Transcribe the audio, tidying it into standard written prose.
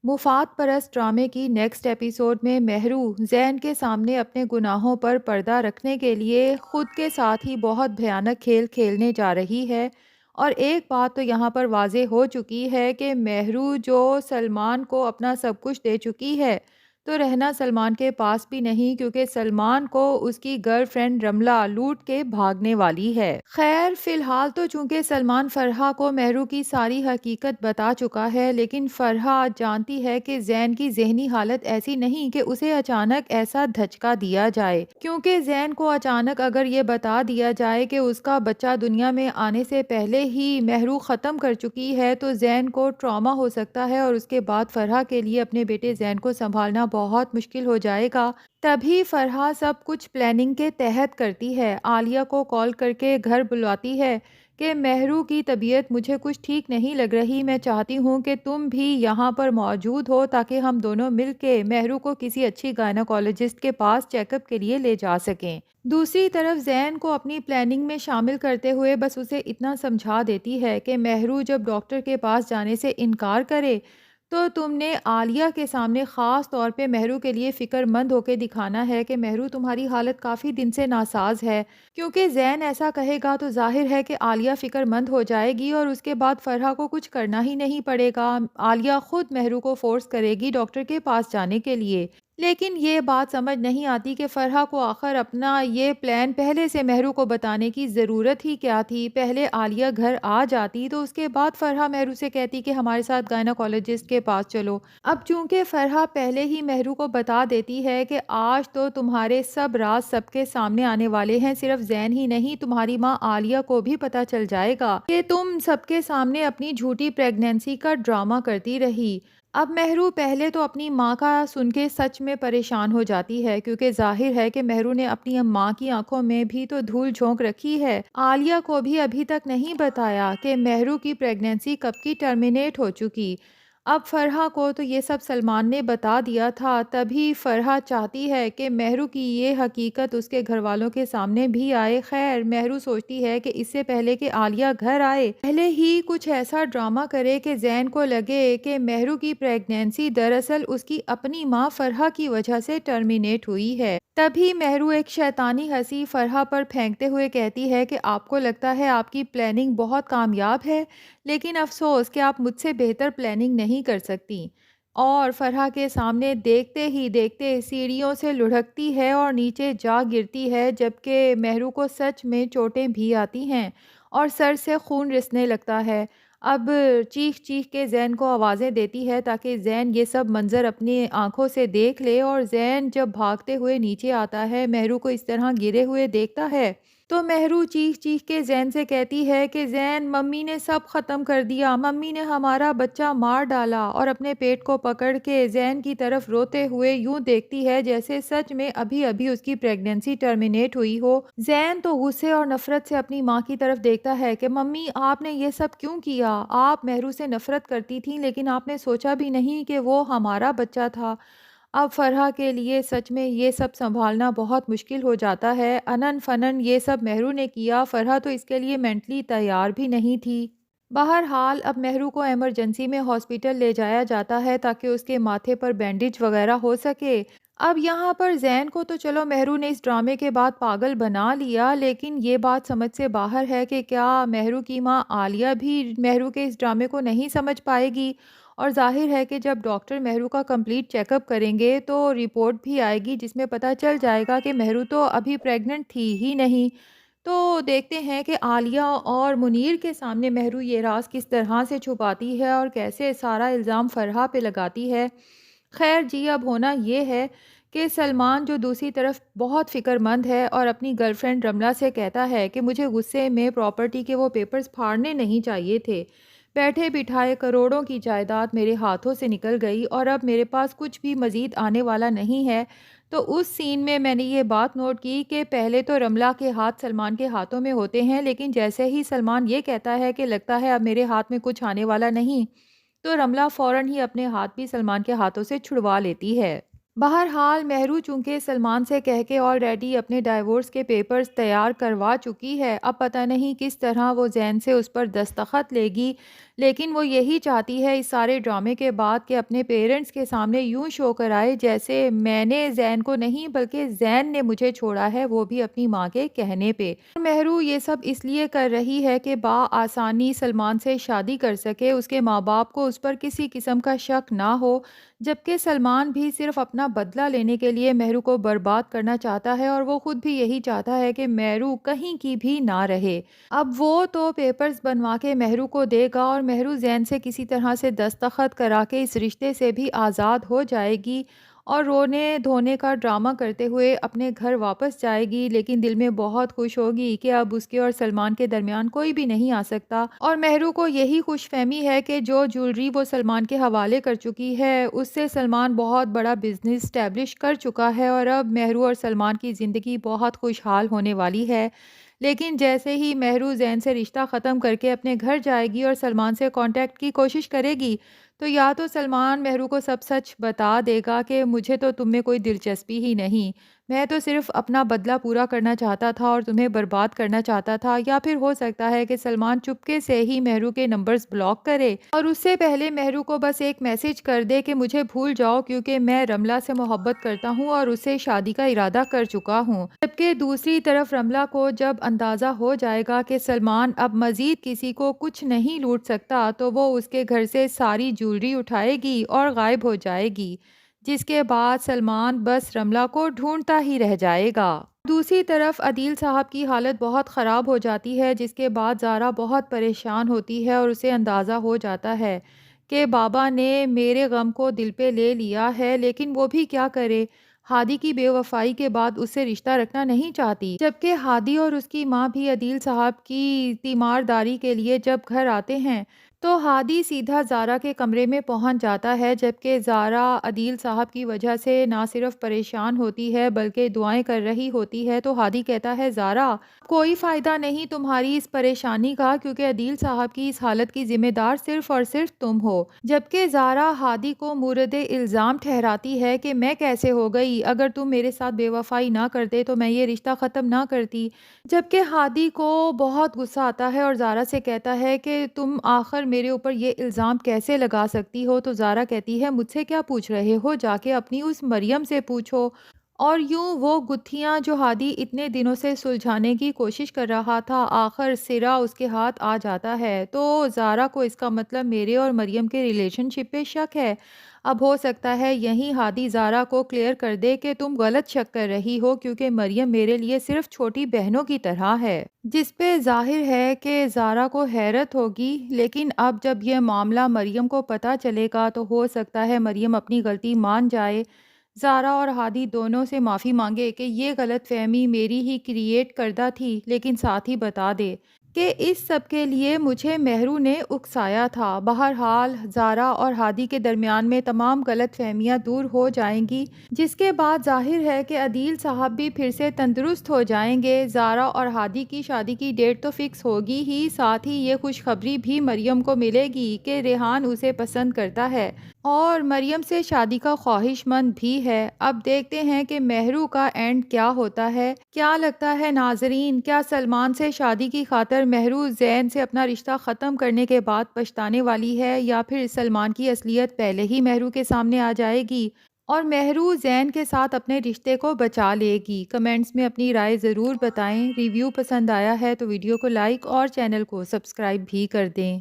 مفاد پرست ڈرامے کی نیکسٹ ایپیسوڈ میں مہرو زین کے سامنے اپنے گناہوں پر پردہ رکھنے کے لیے خود کے ساتھ ہی بہت بھیانک کھیل کھیلنے جا رہی ہے، اور ایک بات تو یہاں پر واضح ہو چکی ہے کہ مہرو جو سلمان کو اپنا سب کچھ دے چکی ہے، تو رہنا سلمان کے پاس بھی نہیں، کیونکہ سلمان کو اس کی گرل فرینڈ رملہ لوٹ کے بھاگنے والی ہے۔ خیر فی الحال تو چونکہ سلمان فرحہ کو مہرو کی ساری حقیقت بتا چکا ہے، لیکن فرحہ جانتی ہے کہ زین کی ذہنی حالت ایسی نہیں کہ اسے اچانک ایسا دھچکا دیا جائے، کیونکہ زین کو اچانک اگر یہ بتا دیا جائے کہ اس کا بچہ دنیا میں آنے سے پہلے ہی مہرو ختم کر چکی ہے، تو زین کو ٹراما ہو سکتا ہے، اور اس کے بعد فرحہ کے لیے اپنے بیٹے زین کو سنبھالنا بہت مشکل ہو جائے گا۔ تبھی فرحہ سب کچھ پلاننگ کے تحت کرتی ہے، عالیہ کو کال کر کے گھر بلاتی ہے کہ مہرو کی طبیعت مجھے کچھ ٹھیک نہیں لگ رہی، میں چاہتی ہوں کہ تم بھی یہاں پر موجود ہو تاکہ ہم دونوں مل کے مہرو کو کسی اچھی گائناکولوجسٹ کے پاس چیک اپ کے لیے لے جا سکیں۔ دوسری طرف زین کو اپنی پلاننگ میں شامل کرتے ہوئے بس اسے اتنا سمجھا دیتی ہے کہ مہرو جب ڈاکٹر کے پاس جانے سے انکار کرے تو تم نے عالیہ کے سامنے خاص طور پہ مہرو کے لیے فکر مند ہو کے دکھانا ہے کہ مہرو تمہاری حالت کافی دن سے ناساز ہے، کیونکہ زین ایسا کہے گا تو ظاہر ہے کہ عالیہ فکر مند ہو جائے گی، اور اس کے بعد فرحہ کو کچھ کرنا ہی نہیں پڑے گا، عالیہ خود مہرو کو فورس کرے گی ڈاکٹر کے پاس جانے کے لیے۔ لیکن یہ بات سمجھ نہیں آتی کہ فرحہ کو آخر اپنا یہ پلان پہلے سے مہرو کو بتانے کی ضرورت ہی کیا تھی۔ پہلے عالیہ گھر آ جاتی تو اس کے بعد فرحہ مہرو سے کہتی کہ ہمارے ساتھ گائناکولوجسٹ کے پاس چلو۔ اب چونکہ فرحہ پہلے ہی مہرو کو بتا دیتی ہے کہ آج تو تمہارے سب راز سب کے سامنے آنے والے ہیں، صرف زین ہی نہیں تمہاری ماں عالیہ کو بھی پتہ چل جائے گا کہ تم سب کے سامنے اپنی جھوٹی پریگنینسی کا ڈرامہ کرتی رہی۔ اب مہرو پہلے تو اپنی ماں کا سن کے سچ میں پریشان ہو جاتی ہے، کیونکہ ظاہر ہے کہ مہرو نے اپنی ماں کی آنکھوں میں بھی تو دھول جھونک رکھی ہے۔ عالیہ کو بھی ابھی تک نہیں بتایا کہ مہرو کی پریگنینسی کب کی ٹرمینیٹ ہو چکی۔ اب فرحہ کو تو یہ سب سلمان نے بتا دیا تھا، تبھی فرحہ چاہتی ہے کہ مہرو کی یہ حقیقت اس کے گھر والوں کے سامنے بھی آئے۔ خیر مہرو سوچتی ہے کہ اس سے پہلے کہ عالیہ گھر آئے پہلے ہی کچھ ایسا ڈرامہ کرے کہ زین کو لگے کہ مہرو کی پریگنینسی دراصل اس کی اپنی ماں فرحہ کی وجہ سے ٹرمینیٹ ہوئی ہے۔ تبھی مہرو ایک شیطانی ہنسی فرحہ پر پھینکتے ہوئے کہتی ہے کہ آپ کو لگتا ہے آپ کی پلاننگ بہت کامیاب ہے، لیکن افسوس کہ آپ مجھ سے بہتر پلاننگ نہیں کر سکتی، اور فرحہ کے سامنے دیکھتے ہی دیکھتے سیڑھیوں سے لڑھکتی ہے اور نیچے جا گرتی ہے، جبکہ مہرو کو سچ میں چوٹیں بھی آتی ہیں اور سر سے خون رسنے لگتا ہے۔ اب چیخ چیخ کے زین کو آوازیں دیتی ہے تاکہ زین یہ سب منظر اپنی آنکھوں سے دیکھ لے، اور زین جب بھاگتے ہوئے نیچے آتا ہے مہرو کو اس طرح گرے ہوئے دیکھتا ہے تو مہرو چیخ چیخ کے زین سے کہتی ہے کہ زین ممی نے سب ختم کر دیا، ممی نے ہمارا بچہ مار ڈالا، اور اپنے پیٹ کو پکڑ کے زین کی طرف روتے ہوئے یوں دیکھتی ہے جیسے سچ میں ابھی ابھی اس کی پریگنینسی ٹرمینیٹ ہوئی ہو۔ زین تو غصے اور نفرت سے اپنی ماں کی طرف دیکھتا ہے کہ ممی آپ نے یہ سب کیوں کیا؟ آپ مہرو سے نفرت کرتی تھیں، لیکن آپ نے سوچا بھی نہیں کہ وہ ہمارا بچہ تھا۔ اب فرحہ کے لیے سچ میں یہ سب سنبھالنا بہت مشکل ہو جاتا ہے۔ انن فنن یہ سب مہرو نے کیا، فرحہ تو اس کے لیے مینٹلی تیار بھی نہیں تھی۔ بہرحال اب مہرو کو ایمرجنسی میں ہاسپٹل لے جایا جاتا ہے تاکہ اس کے ماتھے پر بینڈیج وغیرہ ہو سکے۔ اب یہاں پر زین کو تو چلو مہرو نے اس ڈرامے کے بعد پاگل بنا لیا، لیکن یہ بات سمجھ سے باہر ہے کہ کیا مہرو کی ماں عالیہ بھی مہرو کے اس ڈرامے کو نہیں سمجھ پائے گی؟ اور ظاہر ہے کہ جب ڈاکٹر مہرو کا کمپلیٹ چیک اپ کریں گے تو رپورٹ بھی آئے گی جس میں پتہ چل جائے گا کہ مہرو تو ابھی پریگننٹ تھی ہی نہیں۔ تو دیکھتے ہیں کہ عالیہ اور منیر کے سامنے مہرو یہ راز کس طرح سے چھپاتی ہے اور کیسے سارا الزام فرحہ پہ لگاتی ہے۔ خیر جی اب ہونا یہ ہے کہ سلمان جو دوسری طرف بہت فکر مند ہے اور اپنی گرل فرینڈ رملہ سے کہتا ہے کہ مجھے غصے میں پراپرٹی کے وہ پیپرز پھاڑنے نہیں چاہیے تھے، بیٹھے بٹھائے کروڑوں کی جائیداد میرے ہاتھوں سے نکل گئی اور اب میرے پاس کچھ بھی مزید آنے والا نہیں ہے، تو اس سین میں میں نے یہ بات نوٹ کی کہ پہلے تو رملہ کے ہاتھ سلمان کے ہاتھوں میں ہوتے ہیں، لیکن جیسے ہی سلمان یہ کہتا ہے کہ لگتا ہے اب میرے ہاتھ میں کچھ آنے والا نہیں، تو رملہ فوراً ہی اپنے ہاتھ بھی سلمان کے ہاتھوں سے چھڑوا لیتی ہے۔ بہرحال مہرو چونکہ سلمان سے کہہ کے آلریڈی اپنے ڈائیورس کے پیپرز تیار کروا چکی ہے، اب پتہ نہیں کس طرح وہ زین سے اس پر دستخط لے گی، لیکن وہ یہی چاہتی ہے اس سارے ڈرامے کے بعد کہ اپنے پیرنٹس کے سامنے یوں شو کرائے جیسے میں نے زین کو نہیں بلکہ زین نے مجھے چھوڑا ہے، وہ بھی اپنی ماں کے کہنے پہ۔ مہرو یہ سب اس لیے کر رہی ہے کہ آسانی سلمان سے شادی کر سکے، اس کے ماں باپ کو اس پر کسی قسم کا شک نہ ہو، جبکہ سلمان بھی صرف اپنا بدلہ لینے کے لیے مہرو کو برباد کرنا چاہتا ہے اور وہ خود بھی یہی چاہتا ہے کہ مہرو کہیں کی بھی نہ رہے۔ اب وہ تو پیپرز بنوا کے مہرو کو دے گا اور مہرو زین سے کسی طرح سے دستخط کرا کے اس رشتے سے بھی آزاد ہو جائے گی اور رونے دھونے کا ڈرامہ کرتے ہوئے اپنے گھر واپس جائے گی، لیکن دل میں بہت خوش ہوگی کہ اب اس کے اور سلمان کے درمیان کوئی بھی نہیں آ سکتا، اور مہرو کو یہی خوش فہمی ہے کہ جو جولری وہ سلمان کے حوالے کر چکی ہے اس سے سلمان بہت بڑا بزنس اسٹیبلش کر چکا ہے اور اب مہرو اور سلمان کی زندگی بہت خوشحال ہونے والی ہے۔ لیکن جیسے ہی مہرو زین سے رشتہ ختم کر کے اپنے گھر جائے گی اور سلمان سے کانٹیکٹ کی کوشش کرے گی تو یا تو سلمان مہرو کو سب سچ بتا دے گا کہ مجھے تو تم میں کوئی دلچسپی ہی نہیں، میں تو صرف اپنا بدلہ پورا کرنا چاہتا تھا اور تمہیں برباد کرنا چاہتا تھا، یا پھر ہو سکتا ہے کہ سلمان چپکے سے ہی مہرو کے نمبرز بلاک کرے اور اس سے پہلے مہرو کو بس ایک میسج کر دے کہ مجھے بھول جاؤ کیونکہ میں رملہ سے محبت کرتا ہوں اور اس سے شادی کا ارادہ کر چکا ہوں۔ جبکہ دوسری طرف رملہ کو جب اندازہ ہو جائے گا کہ سلمان اب مزید کسی کو کچھ نہیں لوٹ سکتا تو وہ اس کے گھر سے ساری جولری اٹھائے گی اور غائب ہو جائے گی، جس کے بعد سلمان بس رملہ کو ڈھونڈتا ہی رہ جائے گا۔ دوسری طرف عدیل صاحب کی حالت بہت خراب ہو جاتی ہے، جس کے بعد زارا بہت پریشان ہوتی ہے اور اسے اندازہ ہو جاتا ہے کہ بابا نے میرے غم کو دل پہ لے لیا ہے، لیکن وہ بھی کیا کرے، ہادی کی بے وفائی کے بعد اس سے رشتہ رکھنا نہیں چاہتی، جبکہ ہادی اور اس کی ماں بھی عدیل صاحب کی تیمارداری کے لیے جب گھر آتے ہیں تو ہادی سیدھا زارا کے کمرے میں پہنچ جاتا ہے، جبکہ زارا عدیل صاحب کی وجہ سے نہ صرف پریشان ہوتی ہے بلکہ دعائیں کر رہی ہوتی ہے، تو ہادی کہتا ہے زارا کوئی فائدہ نہیں تمہاری اس پریشانی کا کیونکہ عدیل صاحب کی اس حالت کی ذمہ دار صرف اور صرف تم ہو، جبکہ زارا ہادی کو مورد الزام ٹھہراتی ہے کہ میں کیسے ہو گئی، اگر تم میرے ساتھ بے وفائی نہ کرتے تو میں یہ رشتہ ختم نہ کرتی، جبکہ ہادی کو بہت غصہ آتا ہے اور زارا سے کہتا ہے کہ تم آخر میرے اوپر یہ الزام کیسے لگا سکتی ہو، تو زارا کہتی ہے مجھ سے کیا پوچھ رہے ہو، جا کے اپنی اس مریم سے پوچھو، اور یوں وہ گتھیاں جو ہادی اتنے دنوں سے سلجھانے کی کوشش کر رہا تھا آخر سرا اس کے ہاتھ آ جاتا ہے، تو زارا کو اس کا مطلب میرے اور مریم کے ریلیشن شپ پہ شک ہے۔ اب ہو سکتا ہے یہیں ہادی زارا کو کلیئر کر دے کہ تم غلط شک کر رہی ہو کیونکہ مریم میرے لیے صرف چھوٹی بہنوں کی طرح ہے، جس پہ ظاہر ہے کہ زارا کو حیرت ہوگی، لیکن اب جب یہ معاملہ مریم کو پتہ چلے گا تو ہو سکتا ہے مریم اپنی غلطی مان جائے، زارا اور ہادی دونوں سے معافی مانگے کہ یہ غلط فہمی میری ہی کریٹ کردہ تھی، لیکن ساتھ ہی بتا دے کہ اس سب کے لیے مجھے مہرو نے اکسایا تھا۔ بہرحال زارا اور ہادی کے درمیان میں تمام غلط فہمیاں دور ہو جائیں گی، جس کے بعد ظاہر ہے کہ عدیل صاحب بھی پھر سے تندرست ہو جائیں گے۔ زارا اور ہادی کی شادی کی ڈیٹ تو فکس ہوگی ہی، ساتھ ہی یہ خوشخبری بھی مریم کو ملے گی کہ ریحان اسے پسند کرتا ہے اور مریم سے شادی کا خواہش مند بھی ہے۔ اب دیکھتے ہیں کہ مہرو کا اینڈ کیا ہوتا ہے۔ کیا لگتا ہے ناظرین، کیا سلمان سے شادی کی خاطر مہرو زین سے اپنا رشتہ ختم کرنے کے بعد پچھتانے والی ہے، یا پھر سلمان کی اصلیت پہلے ہی مہرو کے سامنے آ جائے گی اور مہرو زین کے ساتھ اپنے رشتے کو بچا لے گی؟ کمنٹس میں اپنی رائے ضرور بتائیں۔ ریویو پسند آیا ہے تو ویڈیو کو لائک اور چینل کو سبسکرائب بھی کر دیں۔